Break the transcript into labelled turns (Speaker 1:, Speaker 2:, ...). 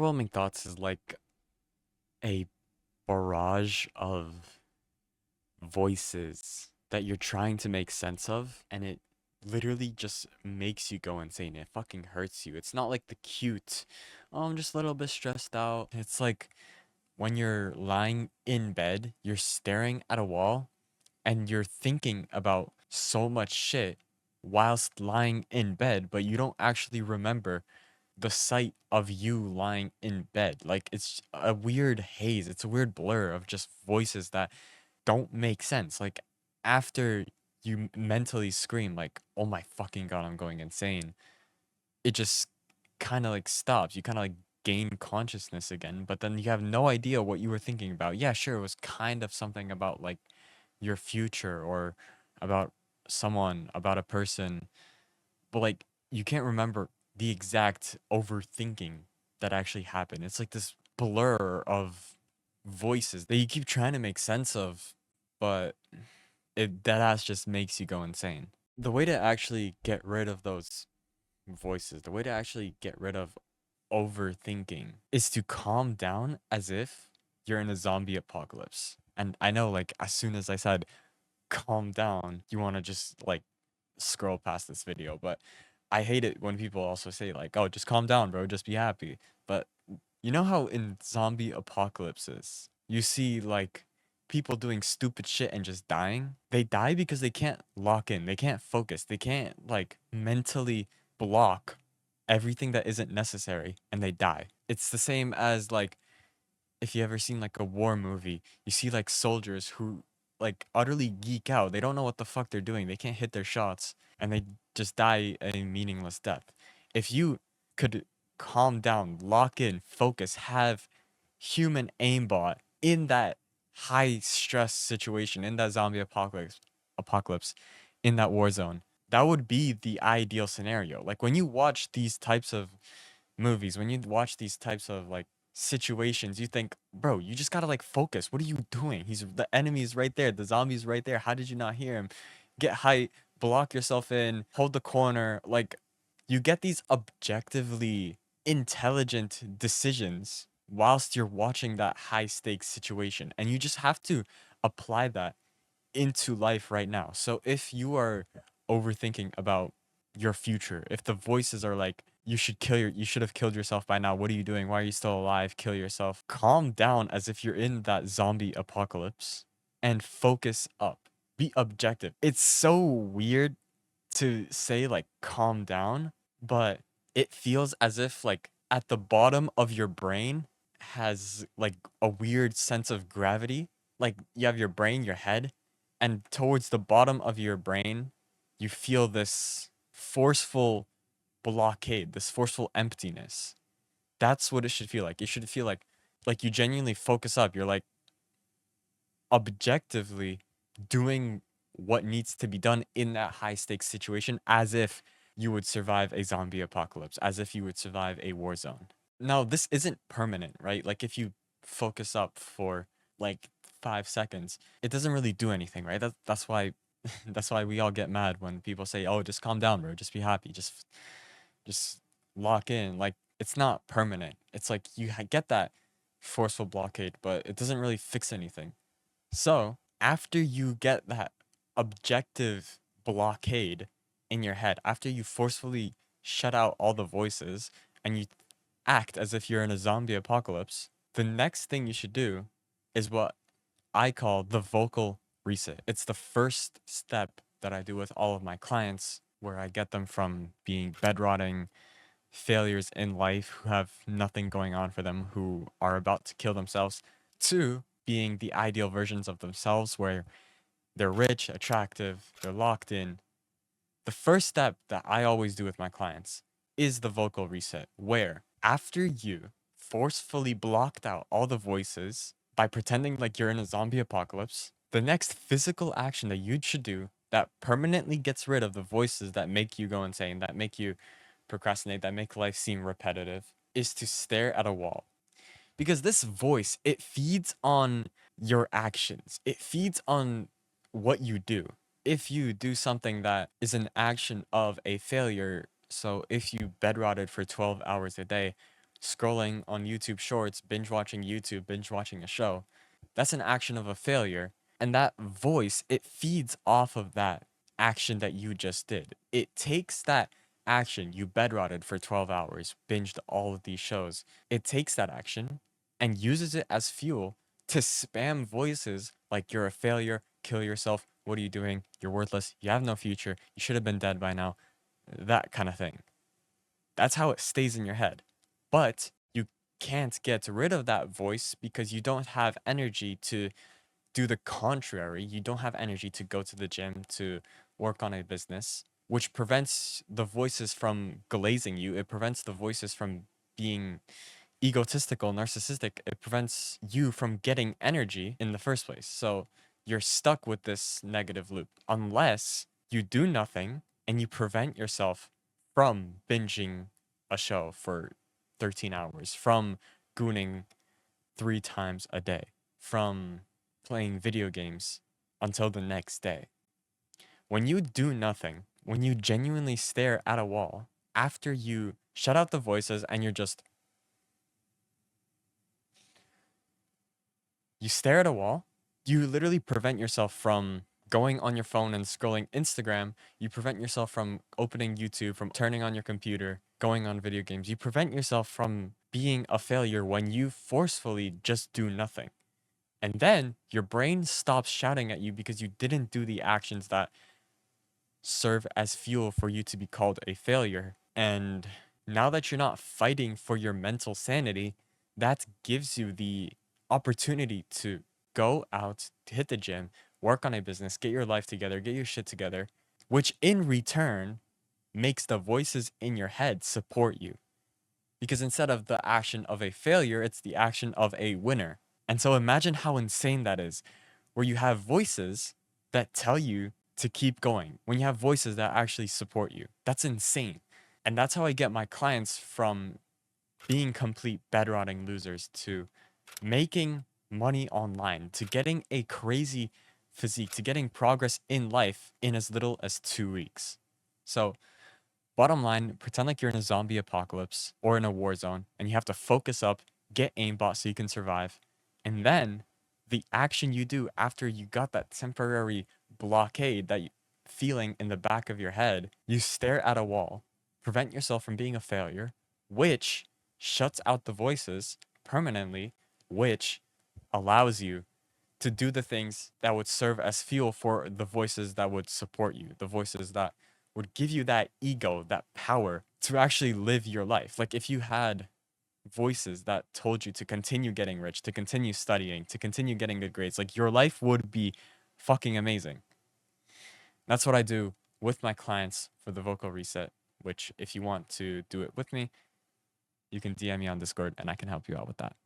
Speaker 1: Overwhelming thoughts is like a barrage of voices that you're trying to make sense of, and it literally just makes you go insane. It fucking hurts you. It's not like the cute, oh, I'm just a little bit stressed out. It's like when you're lying in bed, you're staring at a wall, and you're thinking about so much shit whilst lying in bed, but you don't actually remember the sight of you lying in bed. Like it's a weird haze. It's a weird blur of just voices that don't make sense. Like after you mentally scream like, "Oh my fucking god, I'm going insane." It just kind of like stops. You kind of like gain consciousness again, but then you have no idea what you were thinking about. Yeah, sure, it was kind of something about like your future or about someone, about a person, but like you can't remember the exact overthinking that actually happened. It's like this blur of voices that you keep trying to make sense of, but it that ass just makes you go insane. The way to actually get rid of those voices, the way to actually get rid of overthinking is to calm down as if you're in a zombie apocalypse. And I know like as soon as I said calm down, you want to just like scroll past this video, but I hate it when people also say like, "Oh, just calm down, bro, just be happy." But you know how in zombie apocalypses, you see like people doing stupid shit and just dying? They die because they can't lock in, they can't focus, they can't like mentally block everything that isn't necessary and they die. It's the same as like if you ever seen like a war movie, you see like soldiers who like utterly geek out. They don't know what the fuck they're doing. They can't hit their shots and they just die a meaningless death. If you could calm down, lock in, focus, have human aimbot in that high stress situation, in that zombie apocalypse, in that war zone, that would be the ideal scenario. Like when you watch these types of movies, when you watch these types of like situations, you think, bro, you just gotta like focus. What are you doing? The enemy's right there, the zombie's right there. How did you not hear him? Get height, block yourself in, hold the corner. Like you get these objectively intelligent decisions whilst you're watching that high stakes situation. And you just have to apply that into life right now. So if you are overthinking about your future, if the voices are like, you should have killed yourself by now. What are you doing? Why are you still alive? Kill yourself. Calm down as if you're in that zombie apocalypse and focus up. Be objective. It's so weird to say like calm down, but it feels as if like at the bottom of your brain has like a weird sense of gravity. Like you have your brain, your head, and towards the bottom of your brain, you feel this forceful blockade, this forceful emptiness. That's what it should feel like. It should feel like you genuinely focus up. You're like objectively doing what needs to be done in that high stakes situation as if you would survive a zombie apocalypse, as if you would survive a war zone. Now, this isn't permanent, right? Like if you focus up for like 5 seconds, it doesn't really do anything, right? That's why that's why we all get mad when people say, "Oh, just calm down, bro. Just be happy. Just lock in." Like it's not permanent. It's like you get that forceful blockade, but it doesn't really fix anything. So, after you get that objective blockade in your head, after you forcefully shut out all the voices and you act as if you're in a zombie apocalypse, the next thing you should do is what I call the vocal reset. It's the first step that I do with all of my clients where I get them from being bedrotting failures in life who have nothing going on for them, who are about to kill themselves, to being the ideal versions of themselves where they're rich, attractive, they're locked in. The first step that I always do with my clients is the vocal reset, where after you forcefully blocked out all the voices by pretending like you're in a zombie apocalypse, the next physical action that you should do that permanently gets rid of the voices that make you go insane, that make you procrastinate, that make life seem repetitive, is to stare at a wall. Because this voice, it feeds on your actions. It feeds on what you do. If you do something that is an action of a failure, so if you bedrotted for 12 hours a day, scrolling on YouTube Shorts, binge watching YouTube, binge watching a show. That's an action of a failure. And that voice, it feeds off of that action that you just did. It takes that action, you bed rotted for 12 hours, binged all of these shows. It takes that action and uses it as fuel to spam voices like you're a failure, kill yourself, what are you doing? You're worthless, you have no future, you should have been dead by now. That kind of thing. That's how it stays in your head. But you can't get rid of that voice because you don't have energy to do the contrary. You don't have energy to go to the gym, to work on a business, which prevents the voices from glazing you. It prevents the voices from being egotistical, narcissistic. It prevents you from getting energy in the first place. So you're stuck with this negative loop unless you do nothing and you prevent yourself from binging a show for 13 hours, from gooning 3 times a day, from playing video games until the next day. When you do nothing, when you genuinely stare at a wall, after you shut out the voices and you stare at a wall, you literally prevent yourself from going on your phone and scrolling Instagram. You prevent yourself from opening YouTube, from turning on your computer, going on video games. You prevent yourself from being a failure when you forcefully just do nothing. And then your brain stops shouting at you because you didn't do the actions that serve as fuel for you to be called a failure. And now that you're not fighting for your mental sanity, that gives you the opportunity to go out, to hit the gym, work on a business, get your life together, get your shit together, which in return makes the voices in your head support you. Because instead of the action of a failure, it's the action of a winner. And so imagine how insane that is, where you have voices that tell you to keep going, when you have voices that actually support you. That's insane. And that's how I get my clients from being complete bedrotting losers to making money online, to getting a crazy physique, to getting progress in life in as little as 2 weeks. So, bottom line, pretend like you're in a zombie apocalypse or in a war zone and you have to focus up, get aimbot so you can survive. And then the action you do after you got that temporary blockade, that feeling in the back of your head, you stare at a wall, prevent yourself from being a failure, which shuts out the voices permanently, which allows you to do the things that would serve as fuel for the voices that would support you, the voices that would give you that ego, that power to actually live your life. Like if you had voices that told you to continue getting rich, to continue studying, to continue getting good grades, like your life would be fucking amazing. That's what I do with my clients for the vocal reset, which if you want to do it with me, you can DM me on Discord and I can help you out with that.